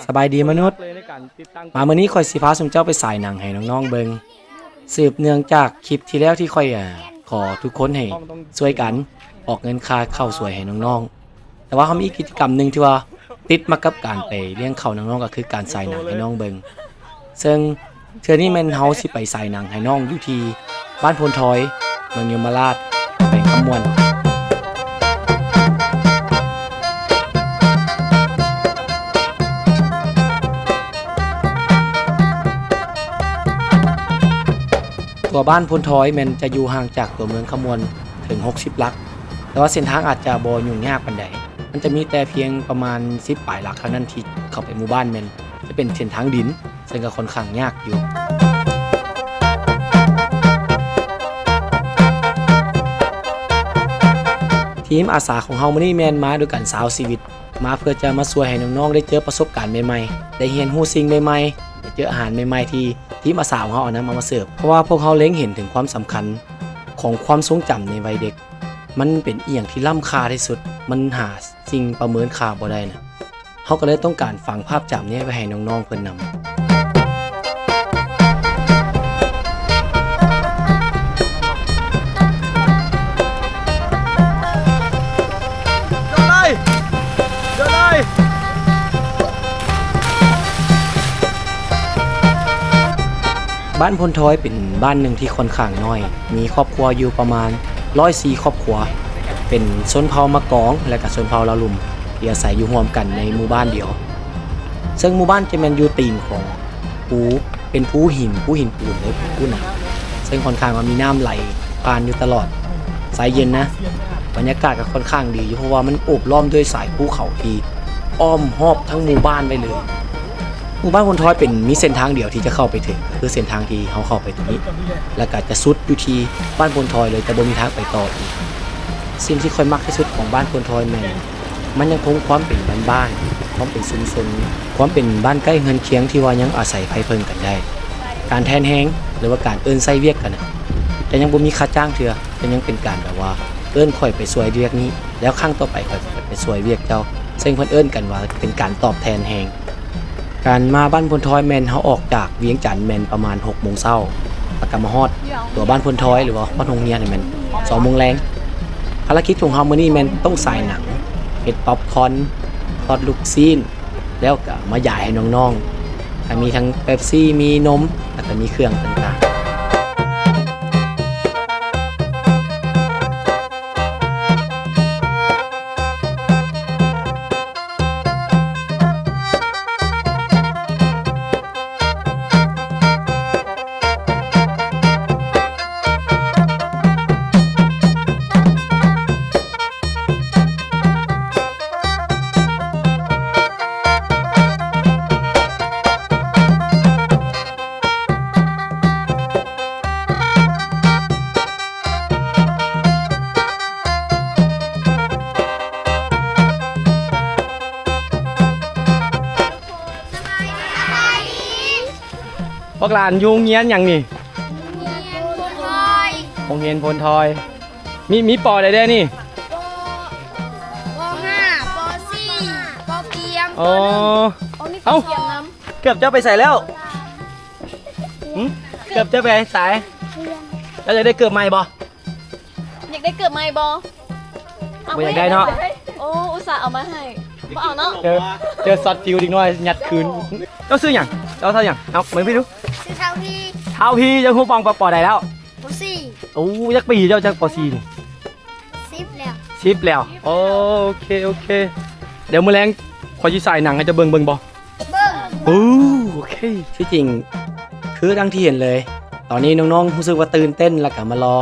สบายดีมนุษย์มาเมื่อนี้คอยสิพาสมเจ้าไปสายหนังให้น้องๆเบิงสืบเนื่องจากคลิปที่แล้วที่คอยขอทุกคนให้ช่วยกันออกเงินค่าเข้าสวยให้น้องๆแต่ว่าเขามีกิจกรรมหนึ่งที่ว่าติดมากับการไปเลี้ยงเข้าน้องๆก็คือการสายหนังให้น้องเบิงซึ่งเทื่อนี้แม่นเฮาสิไปสายหนังให้น้องอยู่ที่บ้านโพนทอยเมืองยมราชแขวงคำมวนตัวบ้านพลทอยมันจะอยู่ห่างจากตัวเมืองขมวนถึง60 ลักแต่ว่าเส้นทางอาจจะบ่ยุ่งยากปานใดมันจะมีแต่เพียงประมาณ10 ปลายลักเท่านั้นที่เข้าไปหมู่บ้านมันจะเป็นเส้นทางดินซึ่งก็ค่อนข้างยากอยู่ทีมอาสาของเฮามื้อนี้แม่นมาด้วยกัน20 ชีวิตมาเพื่อจะมาช่วยให้น้องๆได้เจอประสบการณ์ใหม่ๆได้เรียนรู้สิ่งใหม่ๆได้เจออาหารใหม่ๆที่ทีมอาสาของเขาเอานำมาเสิร์ฟเพราะว่าพวกเขาเล็งเห็นถึงความสำคัญของความทรงจำในวัยเด็กมันเป็นอีหยังที่ล้ำค่าที่สุดมันหาสิ่งประเมินค่าบ่ได้นะเขาก็เลยต้องการฝังภาพจำนี้ไว้ให้น้องๆเพิ่นนำบ้านพลทอยเป็นบ้านหนึ่งที่ค่อนข้างน้อยมีครอบครัวอยู่ประมาณ104 ครอบครัวเป็นชนเผ่ามะกองและก็ชนเผ่าละลุ่มที่อาศัยอยู่ร่วมกันในหมู่บ้านเดียวซึ่งหมู่บ้านจะเป็นอยู่ตีนของภูเป็นภูหินปูนเลยภูหนาซึ่งค่อนข้างว่ามีน้ำไหลผ่านอยู่ตลอดสายเย็นนะบรรยากาศก็ค่อนข้างดีอยู่เพราะว่ามันโอบล้อมด้วยสายภูเขาที่อ้อมรอบทั้งหมู่บ้านไปเลยหมู่บ้านพลทอยเป็นมีเส้นทางเดียวที่จะเข้าไปถึงคือเส้นทางที่เขาเข้าไปตรงนี้แล้วก็จะสุดอยู่ที่บ้านพลทอยเลยแต่บ่มีทางไปต่ออีกสิ่งที่ค่อยมักที่สุดของบ้านพลทอยมันยังคงความเป็นบ้านๆความเป็นชุมชนความเป็นบ้านใกล้เฮือนเคียงที่ว่ายังอาศัยไผเพิ่งกันได้การแทนแฮงหรือว่าการเอิ้นใส่เวียกกันจะยังบ่มีค่าจ้างเทื่อจะยังเป็นการแบบว่าเอิ้นข่อยไปช่วยเวียกนี้แล้วครั้งต่อไปข่อยไปช่วยเวียกเจ้าซึ่งเพิ่นเอิ้นกันว่าเป็นการตอบแทนแฮงการมาบ้านพลทอยแมนเขาออกจากเวียงจันทน์แมนประมาณ 6 โมงเช้าแล้วก็มาฮอดตัวบ้านพลทอยหรือว่าบ้านโรงเรียนนี่แมน2 โมงแรงภารกิจของเฮามื้อนี้แมนต้องสายหนังเฮ็ดป๊อปคอร์นทอดลูกซีนแล้วก็มาหย่าให้น้องๆมีทั้งเป๊ปซี่มีนมแล้วก็มีเครื่องต่างๆพวกหลานยุงเงี้ยนอย่างนี่โรงเรียนพลทอยมีปอได้ได้นี่ป.5 ป.4 ป.เกียมอ๋อเอ้าเกือบจะไปใส่แล้วเกือบจะไปสายแล้วจะได้เกือบใหม่บ่อยากได้เกือบไหมบอไม่อยากได้เนาะโอ้อุตส่าห์เอามาให้บ่เอาเนาะเจอซอสฟิวดิน้อยยัดคืนเจ้าซื้ออย่างเจ้าเท่าอย่างเอาเหมือนพี่ดูซื้อเท่าพี่ยังคูปองปอได้แล้วป.4โอ้ยักปีเจ้าจักป.4นี่10แล้วแล้วโอเคเดี๋ยวมื้อแลงขอสิใส่หนังให้จะเบิ่งบ่โอเคที่จริงคือดังที่เห็นเลยตอนนี้น้องๆรู้สึกว่าตื่นเต้นแล้วก็มารอ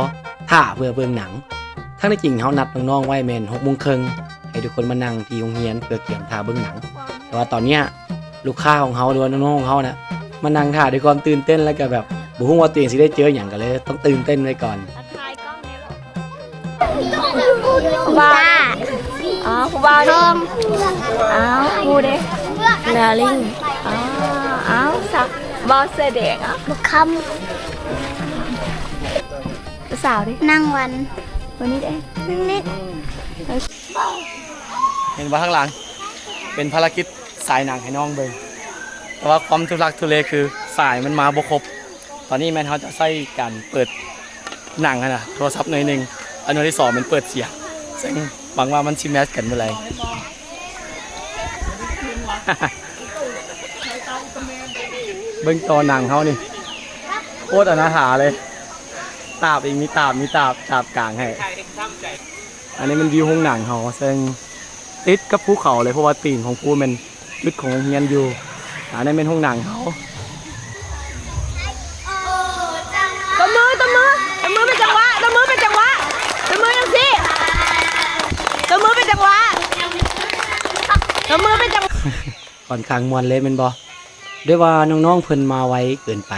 ท่าเพื่อเบิ่งหนังทั้งที่จริงเฮานัดน้องๆไว้แม่น 6:30 นให้ทุกคนมานั่งที่โรงเรียนเพื่อเตรียมท่าเบิ่งหนังแต่ว่าตอนเนี้ยลูกค้าของเฮาหรือว่าน้องๆของเฮานะมานั่งท่าด้วยความตื่นเต้นแล้วก็แบบบ่ฮู้ว่าตัวเองสิได้เจอหยังก็เลยต้องตื่นเต้นไว้ก่อนบ้าผู้บ้าทองผู้เด้นาลิงสักบอสเสด็จบุกคำสาวดินั่งวันนี้เด้นั่งนิด เห็นว่าข้างหลัง เป็นภารกิจสายหนังให้น้องเบิ่งแต่ว่าความทุลักทุเลคือสายมันมาบ่ครบตอนนี้แม่นเขาจะใช้การเปิดหนังนะโทรศัพท์หน่อยหนึงอันที่สองเป็นเปิดเสียงซึ่งหวังว่ามันสิแมทกันเมื่อไหร่ เบิ่งจอหนังเขานี่โคตรอนาถาเลยตาบเองมีตาบกลางให้อันนี้มันวิวห้องหนังเขาซึ่งติดกับภูเขาเลยเพราะว่าตีนของภูมันลึกของโรงเรียนอยู่อันนี้เป็นห้องหนังเขา ตบมือเป็นจังหวะตบมือยังสิตบมือเป็นจังหวะค่อนข้างมวนเลยแมันบ่ด้วยว่าน้องๆเพิ่นมาไว้เกินไป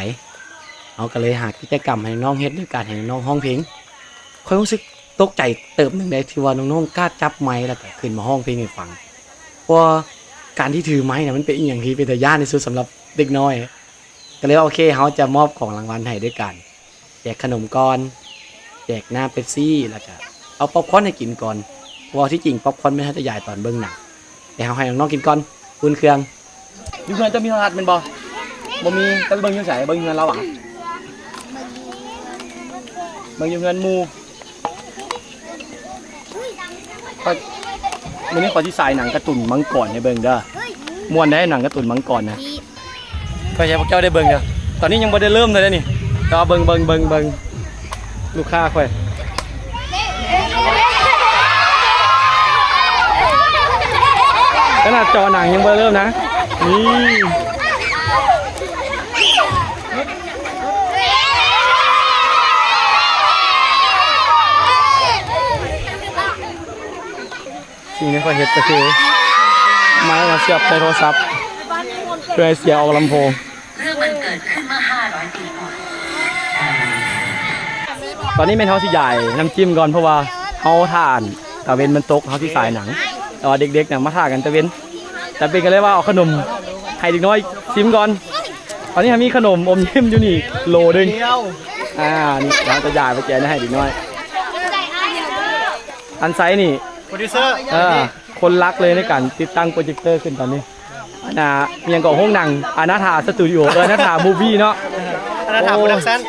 เอาก็เลยหากิจกรรมให้น้องเฮ็ดด้วยการให้น้องห้องเพลงค่อยรู้สึกตกใจเติบหนึ่งได้ที่ว่าน้องๆกล้าจับไมค์แล้วก็ขึ้นมาห้องเพลงให้ฟังเพราะการที่ถือไมค์น่ะมันเป็นอีหยังที่เป็นตาย่านที่สุดสำหรับเด็กน้อยก็เลยว่าโอเคเฮาจะมอบของรางวัลให้ด้วยกันแจกขนมก่อนแจกน้ำเป๊ปซี่แล้วก็เอาป๊อปคอร์นให้กินก่อนเพราะว่าที่จริงป๊อปคอร์นไม่ทันจะใหญ่ตอนเบิ่งหนังแต่เฮาให้น้องๆกินก่อนอุ่นเครื่องอยู่เฮือนจะมีโทรทัศน์แม่นบ่มีก็เบิ่งอยู่ไสเบิ่งอยู่เฮือนเราอ่ะเบิ่งอยู่เฮือนหมู่ก็มื้อนี้ขอที่สายหนังการ์ตูนมังกรให้เบิ่งเด้อม่วนได้หนังการ์ตูนมังกรนะก็ให้พวกเจ้าได้เบิ่งเด้อตอนนี้ยังบ่ได้เริ่มเลยนะนี่ก็เบิ่งลูกค้าค่อยขนาดจอหนังยังบ่ได้เริ่มนะนี่สิ่งที่เขาเห็นก็คือไม้มาเสียบในโทรศัพท์เพื่อให้เสียออกลำโพงเรื่องมันเกิดขึ้นเมื่อ500 ปีก่อนตอนนี้เป็นเฮาสิใหญ่น้ำจิ้มก่อนเพราะว่าเฮาทานตะเวนมันตกเฮาที่สายหนังแต่ว่าเด็กๆเนี่ยมาทานกันตะเวนกันเลยว่าเอาขนมให้เด็กน้อยชิมก่อนตอนนี้มีขนมอมยิ้มอยู่นี่โลนึงนี่เราจะใหญ่ไปแจกให้เด็กน้อยอันไซนี่โปรดิวเซอร์คนรักเลยในการติดตั้งโปรเจคเตอร์ขึ้นตอนนี้มีอย่างก่อห้องหนังอนาถาสตูดิโออนาถามูวี่เนาะอนาถาโปรดักชั่น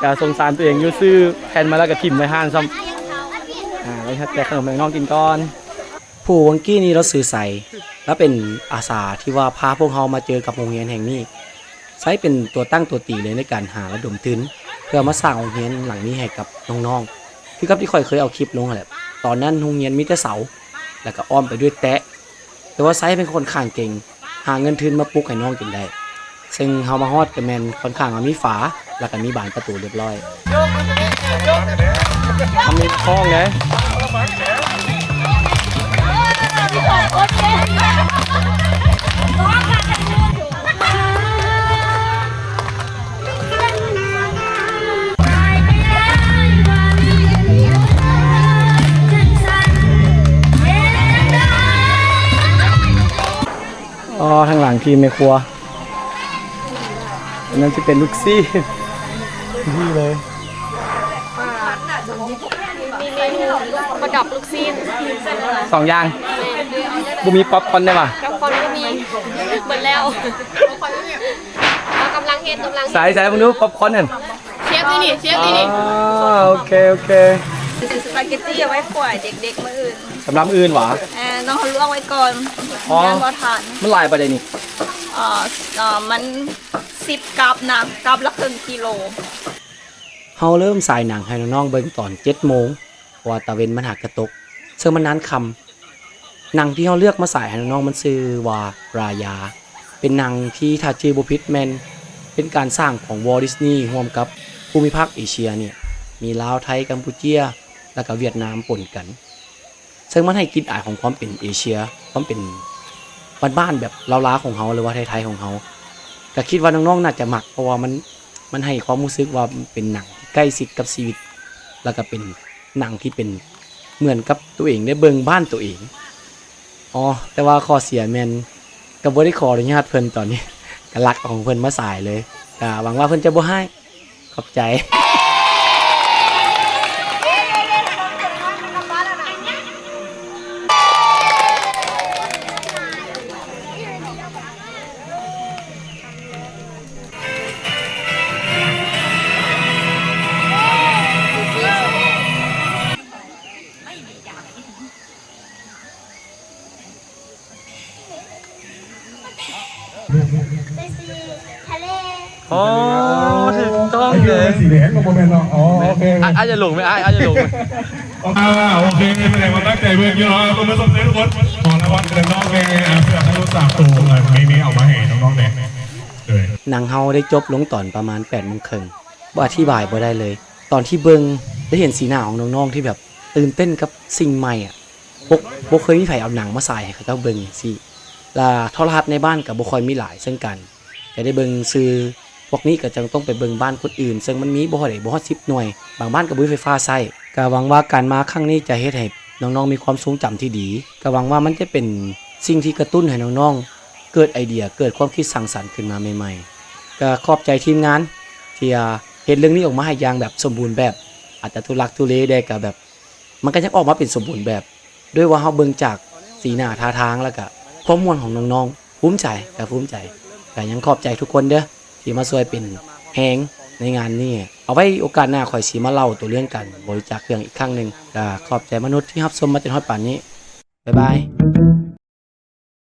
จะสงสารตัวเองยูซื้อแผ่นมาแล้วก็ทิมไว้ห้านซ้ำแล้วแจกขนมให้น้องกินก่อนผู้วังกี้นี้เราสื่อใส่แล้วเป็นอาสาที่ว่าพาพวกเขามาเจอกับโรงเรียนแห่งนี้ใช้เป็นตัวตั้งตัวตีเลยในการหาระดมทุนเพื่อมาสร้างโรงเรียนหลังนี้ให้กับน้องๆคือกับที่ค่อยเคยเอาคลิปลงแหละตอนนั้นโรงเรียนมีแต่เสาแล้วก็อ้อมไปด้วยแตะแต่ว่าไซส์เป็นคนข้างเก่งหาเงินทุนมาปลุกให้น้องกินได้ซึ่งเฮามาฮอดกับแมนค่อนข้างมีฝาแล้วก็มีบานประตูเรียบร้อยทำมีคล้องไงทางหลังทีมในครัวนั่นจะเป็นลูกซี่นี่เลยประดับลูกซีน2 อย่างบุมีป๊อปคอร์นได้ป่ะป๊อปคอร์นก็มีหมดแล้วเรากำลังสายมึงดูป๊อปคอร์นนั่นเชฟนี่โอเคสปาเกตตี้เอาไว้ปล่อยเด็กๆมื้ออื่นสำหรับอื่นหวะน้องเขาลวกไว้ก่อนย่างก็ทานมันลายประเด็นนี่มัน10 กับนะกับละ1 กิโลเฮาเริ่มสายหนังให้น้องๆเบิ่งตอน 7 โมงเพราะว่าตะเวนมันหักกระตกซึ่งมันนั้นคำหนังที่เฮาเลือกมาสายให้น้องๆมันชื่อว่ารายาเป็นหนังที่ถ้าชื่อบ่ผิดแม่นเป็นการสร้างของวอลต์ดิสนีย์ร่วมกับภูมิภาคเอเชียเนี่ยมีลาวไทยกัมพูเชียแล้วก็เวียดนามปนกันซึ่งมันให้กลิ่นอายของความเป็นเอเชียความเป็นบ้านๆแบบลาวๆของเฮาหรือว่าไทยๆของเฮาก็คิดว่าน้องๆน่าจะมักเพราะว่ามันให้ความรู้สึกว่าเป็นหนังที่ใกล้ชิดกับชีวิตแล้วก็เป็นหนังที่เป็นเหมือนกับตัวเองได้เบิ่งบ้านตัวเองแต่ว่าข้อเสียแม่นก็บ่ได้ขออนุญาตเพิ่นตอนนี้ก็รักของเพิ่นมาสายเลยก็หวังว่าเพิ่นจะบ่ให้ขอบใจ ทะเล อ๋อถูกต้อง ไอ้ เล เรื่ ย เป็นสีแดงกับโมเมนต์เนาะอ๋อโอเค อาจจะหลงไหมอาจจะหลงไหม โอเคแสดงว่าตั้งใจเพื่อนพี่น้องตัวมือสมเด็จทุกคนขอรางวัลเป็นน้องเพื่อให้รู้จักตัวมีออกมาให้น้องๆเนี่ยเลย หนังเฮาได้จบลงตอนประมาณ8 โมงครึ่งบ่อธิบายบ่ได้เลย ตอนที่เบิงได้เห็นสีหน้าของน้องๆที่แบบตื่นเต้นกับสิ่งใหม่อ่ะบ่เคยมีไผเอาหนังมาใส่ให้เขาเจ้าเบิงสิและโทรทัศน์ในบ้านกับบ่ค่อยมีหลายซึ่งกันจะได้เบิงซื้อพวกนี้ก็จังต้องไปเบิงบ้านคนอื่น ซึ่งมันมีบ่ฮอดได้บ่ฮอด10 หน่วยบางบ้านก็บ่มีไฟฟ้าใช้ก็หวังว่าการมาครั้งนี้จะเฮ็ดให้น้องๆมีความทรงจำที่ดีก็หวังว่ามันจะเป็นสิ่งที่กระตุ้นให้น้องๆเกิดไอเดียเกิดความคิดสร้างสรรค์ขึ้นมาใหม่ๆก็ขอบใจทีมงานที่เห็นเรื่องนี้ออกมาให้อย่างแบบสมบูรณ์แบบอาจจะทุลักทุเลได้ก็แบบ มันก็ยังออกมาเป็นสมบูรณ์แบบด้วยว่าเฮาเบิ่งจากสีหน้าท่าทางแล้วก็ความม่วนของน้องๆภูมิใจก็ยังขอบใจทุกคนเด้อที่มาช่วยเป็นแฮงในงานนี้เอาไว้โอกาสหน้าข่อยสิมาเล่าตัวเรื่องกันบริจาคเครื่องอีกครั้งหนึงก็ขอบใจมนุษย์ที่รับชมมาจนฮอดป่านนี้บ๊ายบาย